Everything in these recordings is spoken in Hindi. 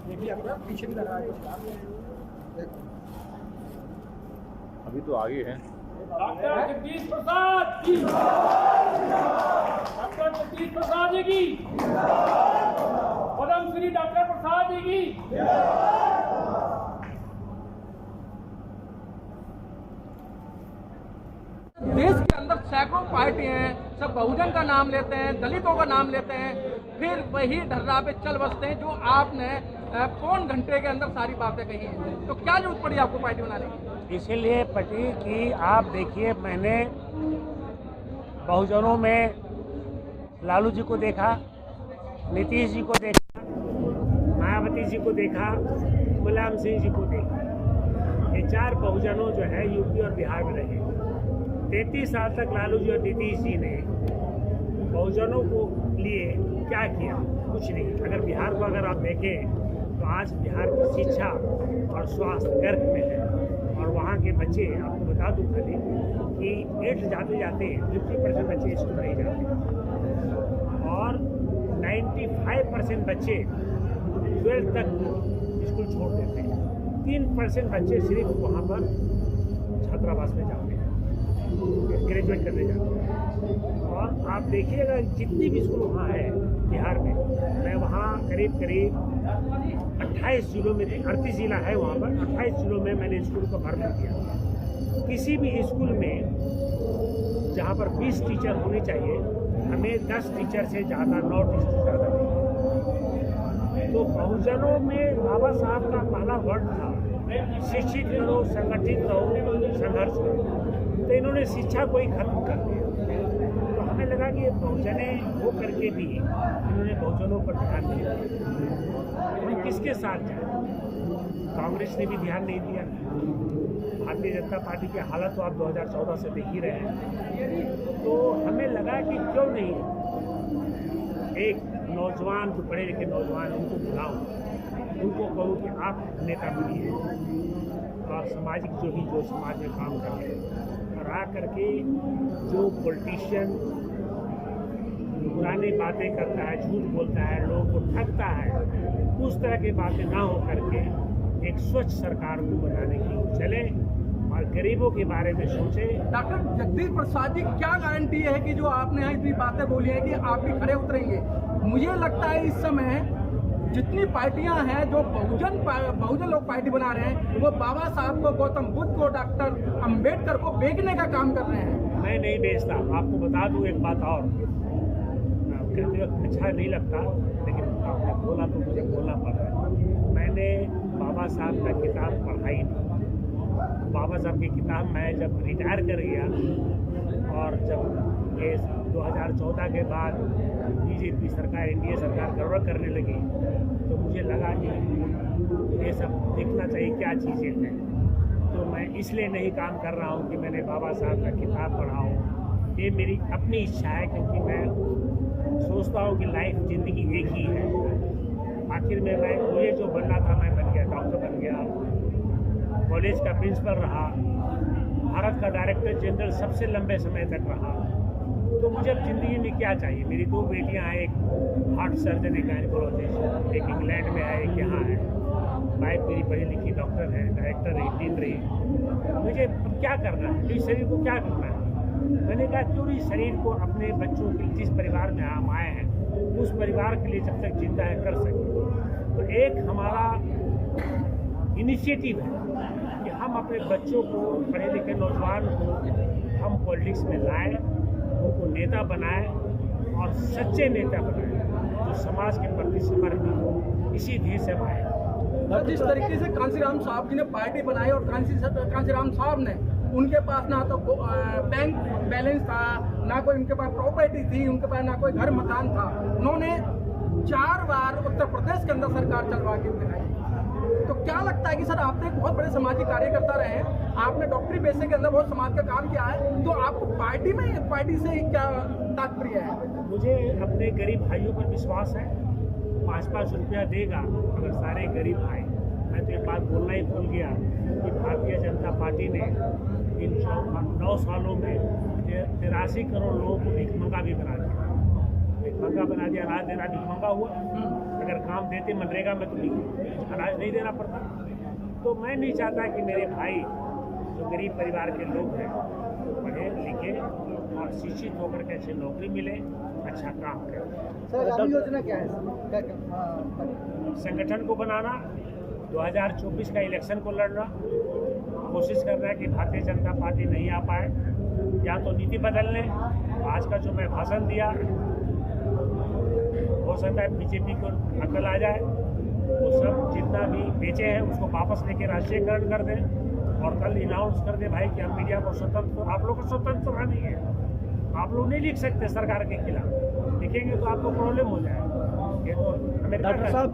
पीछे भी लगा है। अभी तो आगे है। डॉक्टर जगदीश प्रसाद की, डॉक्टर जगदीश प्रसाद जी की, पद्म श्री डॉक्टर प्रसाद जी की। देश के अंदर सैकड़ों पार्टी हैं, सब बहुजन का नाम लेते हैं, दलितों का नाम लेते हैं, फिर वही ढर्रा पे चल बसते हैं जो आपने पौन घंटे के अंदर सारी बातें कही हैं। तो क्या जरूरत पड़ी आपको पार्टी बनाने की? इसीलिए पटी कि आप देखिए, मैंने बहुजनों में लालू जी को देखा, नीतीश जी को देखा, मायावती जी को देखा, मुलायम सिंह जी को देखा। ये चार बहुजनों जो है यूपी और बिहार में रहे। 33 साल तक लालू जी और नीतीश जी ने बहुजनों को लिए क्या किया? कुछ नहीं। अगर बिहार को अगर आप देखें तो आज बिहार की शिक्षा और स्वास्थ्य गर्भ में है, और वहाँ के बच्चे, आपको बता दूँ खाली कि 8 जाते जाते 50% बच्चे स्कूल नहीं जाते, और 95% बच्चे 12th तक स्कूल छोड़ देते हैं। 3% बच्चे सिर्फ वहाँ पर छात्रावास में जाते हैं, ग्रेजुएट करने जाते हैं। और आप देखिएगा जितनी भी स्कूल वहाँ है बिहार में, मैं वहाँ करीब 28 जिलों में, 38 जिला है वहाँ पर, 28 जिलों में मैंने स्कूल का भ्रमण किया। किसी भी स्कूल में जहाँ पर 20 टीचर होने चाहिए, हमें 10 टीचर से ज़्यादा, 9 टीचर से ज़्यादा नहीं। तो बहुजनों में बाबा साहब का पहला वर्ड था, शिक्षित रहो, संगठित रहो, संघर्ष करो। तो इन्होंने शिक्षा को ही खत्म कर दिया। तो हमें लगा कि ये बहुजने हो करके भी इन्होंने बहुजनों पर ध्यान नहीं दिया। तो किसके साथ जाए? कांग्रेस ने भी ध्यान नहीं दिया। भारतीय जनता पार्टी की हालत तो आप 2014 से देख ही रहे हैं। तो हमें लगा कि क्यों नहीं एक नौजवान, जो पढ़े लिखे नौजवान, उनको बुलाऊं, उनको कहूँ कि आप नेता बनिए और सामाजिक जो समाज में काम कर रहे हैं, और आ करके जो पॉलिटिशियन पुरानी बातें करता है, झूठ बोलता है, लोगों को ठगता है, उस तरह की बातें ना हो करके एक स्वच्छ सरकार को बनाने की ओर चले और गरीबों के बारे में सोचे। डॉक्टर जगदीश प्रसाद जी, क्या गारंटी है कि जो आपने यहाँ इतनी बातें बोली हैं कि आप भी खड़े उतरेंगे? मुझे लगता है इस समय जितनी पार्टियां हैं जो बहुजन लोग पार्टी बना रहे हैं, वो बाबा साहब को, गौतम बुद्ध को, डॉक्टर अंबेडकर को बेचने का काम कर रहे हैं। मैं नहीं बेचता। आपको बता दूं एक बात और, कहते वक्त अच्छा नहीं लगता, लेकिन आपने बोला तो मुझे बोलना पड़ रहा है। मैंने बाबा साहब का किताब पढ़ाई नहीं। बाबा साहब की किताब मैं जब रिटायर कर गया, और जब ये 2014 के बाद बीजेपी सरकार, एनडीए सरकार गड़बड़ करने लगी, तो मुझे लगा कि ये सब देखना चाहिए क्या चीज़ें हैं। तो मैं इसलिए नहीं काम कर रहा हूँ कि मैंने बाबा साहब का किताब पढ़ाऊँ। ये मेरी अपनी इच्छा है, क्योंकि मैं सोचता हूँ कि लाइफ, ज़िंदगी एक ही है। आखिर में मुझे जो बनना था मैं बन गया, डॉक्टर बन गया, कॉलेज का प्रिंसिपल रहा, भारत का डायरेक्टर जनरल सबसे लंबे समय तक रहा। तो मुझे अब ज़िंदगी में क्या चाहिए? मेरी 2 बेटियां हैं, एक हार्ट सर्जन, एक गायनेकोलॉजिस्ट, एक इंग्लैंड में है, एक यहाँ है। वाइफ मेरी पढ़ी लिखी डॉक्टर है, डायरेक्टर रही, डीन रही। मुझे क्या करना है? इस शरीर को क्या करना है? मैंने कहा क्यों नहीं शरीर को अपने बच्चों के, जिस परिवार में हम आए हैं, उस परिवार के लिए जब तक जिंदा है कर सकें। तो एक हमारा इनिशिएटिव है कि हम अपने बच्चों को, पढ़े लिखे नौजवान को हम पॉलिटिक्स में लाएं, उनको नेता बनाएं, और सच्चे नेता बनाएं जो समाज के प्रति समर्पित हो। इसी धीरे से आए। जिस तरीके से कांसीराम साहब जी ने पार्टी बनाई, और कांसीराम साहब ने, उनके पास ना तो बैंक बैलेंस था, ना कोई उनके पास प्रॉपर्टी थी, उनके पास ना कोई घर मकान था, उन्होंने 4 बार उत्तर प्रदेश के अंदर सरकार चलवा के दिखाई। तो क्या लगता है कि सर, आप तो एक बहुत बड़े सामाजिक कार्यकर्ता रहे हैं, आपने डॉक्टरी पेशे के अंदर बहुत समाज का काम किया है, तो आपको पार्टी से क्या तात्पर्य है? मुझे अपने गरीब भाइयों पर विश्वास है। 5-5 रुपया देगा अगर सारे गरीब भाई। मैं तो एक बात बोलना ही भूल गया कि भारतीय जनता पार्टी ने इन 9 सालों में 83 करोड़ लोगों को भिखमंगा भी बना दिया। भिखमंगा बना दिया, रात दिन रात भिखमंगा हुआ। अगर काम देते मनरेगा में तो अनाज नहीं देना पड़ता। तो मैं नहीं चाहता कि मेरे भाई जो गरीब परिवार के लोग हैं वो पढ़े लिखे और शिक्षित होकर के अच्छी नौकरी मिले, अच्छा काम करें। सर आगामी योजना क्या है? संगठन को बनाना, 2024 का इलेक्शन को लड़ना, कोशिश करना है कि भारतीय जनता पार्टी नहीं आ पाए, या तो नीति बदल लें। आज का जो मैं भाषण दिया हो सकता है बीजेपी को अकल आ जाए, वो सब जितना भी बेचे हैं उसको वापस लेके राष्ट्रीयकरण कर दें और कल अनाउंस कर दें भाई कि हम मीडिया को स्वतंत्र, आप लोग को स्वतंत्र नहीं है, आप लोग नहीं लिख सकते सरकार के खिलाफ, लिखेंगे तो आपको प्रॉब्लम हो जाएगा। ये तो डॉक्टर साहब,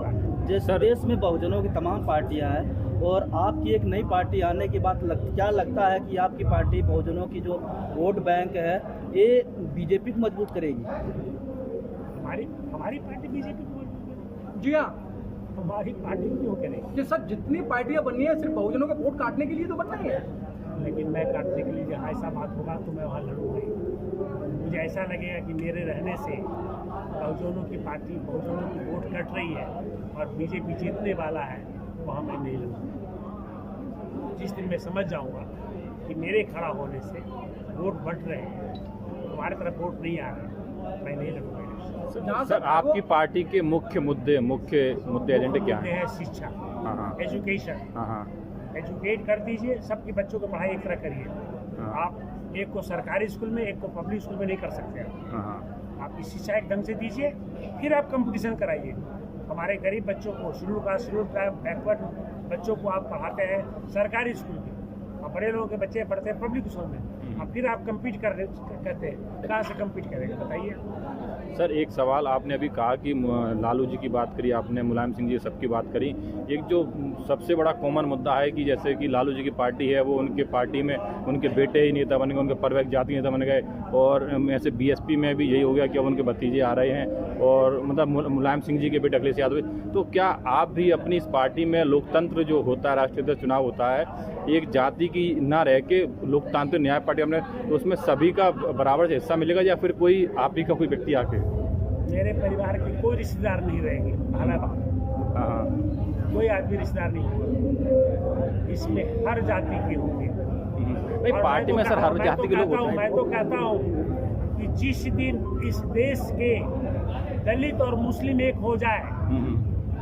जैसे देश में बहुजनों की तमाम पार्टियां हैं और आपकी एक नई पार्टी आने के बाद क्या लगता है कि आपकी पार्टी बहुजनों की जो वोट बैंक है ये बीजेपी को मजबूत करेगी? हमारी पार्टी बीजेपी को मजबूत करेगी। जी हाँ, हमारी पार्टी क्यों करेगी? कि सर जितनी पार्टियां बननी है सिर्फ बहुजनों के वोट काटने के लिए तो बनना ही है। लेकिन मैं काटने के लिए जहाँ ऐसा बात होगा तो मैं वहाँ लड़ूंगा ही। मुझे ऐसा लगेगा कि मेरे रहने से बहुजनों की पार्टी, बहुजनों की वोट कट रही है और बीजेपी जीतने वाला है, वहाँ मैं नहीं लड़ूंगा। जिस दिन मैं समझ जाऊँगा कि मेरे खड़ा होने से वोट बढ़ रहे हैं, हमारे तरफ वोट नहीं आ रहे, मैं नहीं लड़ूंगा। सर आपकी पार्टी के मुख्य मुद्दे एजेंडे क्या हैं? है शिक्षा, हाँ, एजुकेशन, हाँ, एजुकेट कर दीजिए, सबके बच्चों को पढ़ाई एक तरह करिए। हाँ। आप एक को सरकारी स्कूल में, एक को पब्लिक स्कूल में नहीं कर सकते आप। हाँ, आपकी शिक्षा एक ढंग से दीजिए, फिर आप कंपटीशन कराइए। हमारे गरीब बच्चों को, शेड्यूल कास्ट, बैकवर्ड बच्चों को आप पढ़ाते हैं सरकारी स्कूल में और बड़े लोगों के बच्चे पढ़ते हैं पब्लिक स्कूल में, और फिर आप कम्पीट करते हैं, कहाँ से कम्पीट करेंगे बताइए? सर एक सवाल, आपने अभी कहा कि लालू जी की बात करी आपने, मुलायम सिंह जी सबकी बात करी। एक जो सबसे बड़ा कॉमन मुद्दा है कि जैसे कि लालू जी की पार्टी है वो उनके पार्टी में उनके बेटे ही नेता बन गए, उनके परिवार जाति नेता बन गए, और ऐसे बीएसपी में भी यही हो गया कि अब उनके भतीजे आ रहे हैं और मतलब मुलायम सिंह जी के बेटे अखिलेश यादव। तो क्या आप भी अपनी इस पार्टी में लोकतंत्र जो होता है, राष्ट्रीय अध्यक्ष चुनाव होता है, एक जाति की ना रह के लोकतांत्रिक न्याय पार्टी हमने, तो उसमें सभी का बराबर से हिस्सा मिलेगा या फिर कोई आप ही का कोई व्यक्ति आके? मेरे परिवार के कोई रिश्तेदार नहीं रहेंगे, पहला बात, कोई आदमी रिश्तेदार नहीं होगा, इसमें हर जाति के होंगे। भाई पार्टी में सर हर जाति के लोग होते हैं। मैं तो कहता हूँ कि जिस दिन इस देश के दलित और मुस्लिम एक हो जाए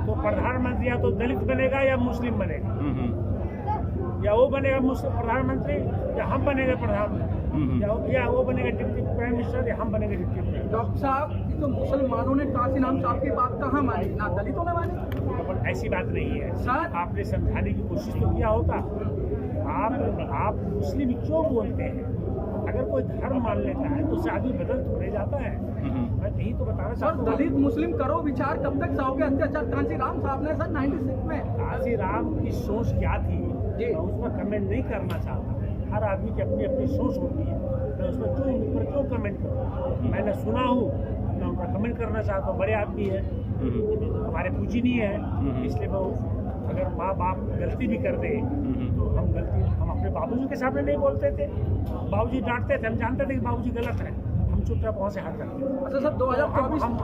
तो प्रधानमंत्री या तो दलित बनेगा या मुस्लिम बनेगा, या वो बनेगा मुस्लिम प्रधानमंत्री या हम बनेंगे प्रधानमंत्री, या वो बनेगा डिप्टी प्राइम मिनिस्टर या हम बनेंगे डिप्टी प्राइम मिनिस्टर। डॉक्टर साहब, ये तो मुसलमानों ने काशीराम साहब की बात कहाँ मानी, ना दलितों ने मानी। ऐसी बात नहीं है सर, आपने समझाने की कोशिश तो किया होता। आप मुस्लिम क्यों बोलते हैं? अगर कोई धर्म मान लेता है तो उससे आदमी बदल थोड़े जाता है। मैं यही तो बताना चाहता हूँ। दलित मुस्लिम करो विचार, कब तक सहोगे अत्याचार? कांशीराम साहब ने सर 96 में, काशीराम की सोच क्या थी जी, मैं उस पर कमेंट नहीं करना चाहता। हर आदमी की अपनी अपनी सोच होती है, मैं उस पर क्यों कमेंट करूँ? मैंने सुना हूँ, मैं उन पर कमेंट करना चाहता हूँ। बड़े आदमी है, हमारे पूजनीय है, इसलिए वो अगर माँ बाप गलती भी कर दे तो हम अपने बाबूजी के सामने नहीं बोलते थे, बाबूजी डांटते थे, हम जानते थे कि बाबूजी गलत है, हम चुपचाप वहाँ से हट जाते थे। अच्छा सर 2024 हम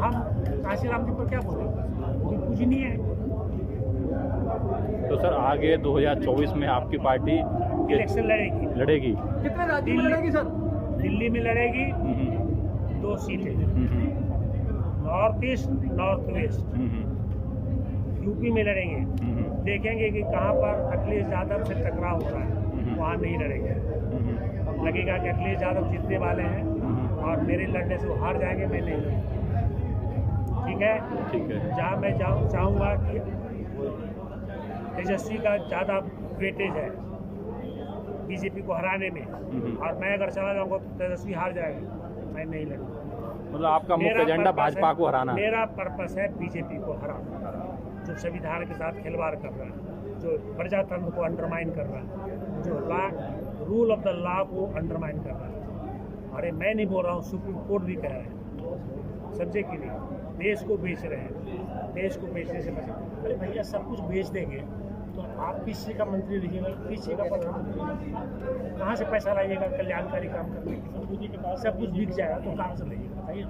काशीराम जी पर क्या बोले, वो भी पूजनीय है। तो सर आगे 2024 में आपकी पार्टी इलेक्शन लड़ेगी। कितने राज्यों में लड़ेगी सर? दिल्ली में लड़ेगी 2 सीटें, north east, north west. UP में लड़ेंगे, देखेंगे कि कहाँ पर अखिलेश यादव से टकराव हो रहा है, वहाँ नहीं लड़ेंगे। लगेगा कि अखिलेश यादव जीतने वाले हैं और मेरे लड़ने से वो हार जाएंगे, मैं नहीं लड़ूंगा। ठीक है। जहाँ मैं चाहूँगा कि तेजस्वी का ज़्यादा वेटेज है बीजेपी को हराने में, और मैं अगर चला जाऊँगा तो तेजस्वी हार जाएगा, मैं नहीं लड़ूंगा। मतलब आपका मुख्य एजेंडा भाजपा को हराना? मेरा पर्पस है बीजेपी को हराना, जो संविधान के साथ खिलवाड़ कर रहा है, जो प्रजातंत्र को अंडरमाइन कर रहा है, जो रूल ऑफ द लॉ को अंडरमाइन कर रहा है। अरे मैं नहीं बोल रहा हूँ, सुप्रीम कोर्ट भी कह रहा है, समझे कि नहीं? देश को बेच रहे हैं, देश को बेचने से बचा। अरे भैया सब कुछ बेच देंगे तो आप किस चीज़ का मंत्री रहिएगा, किस चीज़ का प्रधानमंत्री, कहाँ से पैसा लाइएगा कल्याणकारी काम करने के? सब कुछ बिक जाएगा तो कहाँ से लाइएगा बताइए।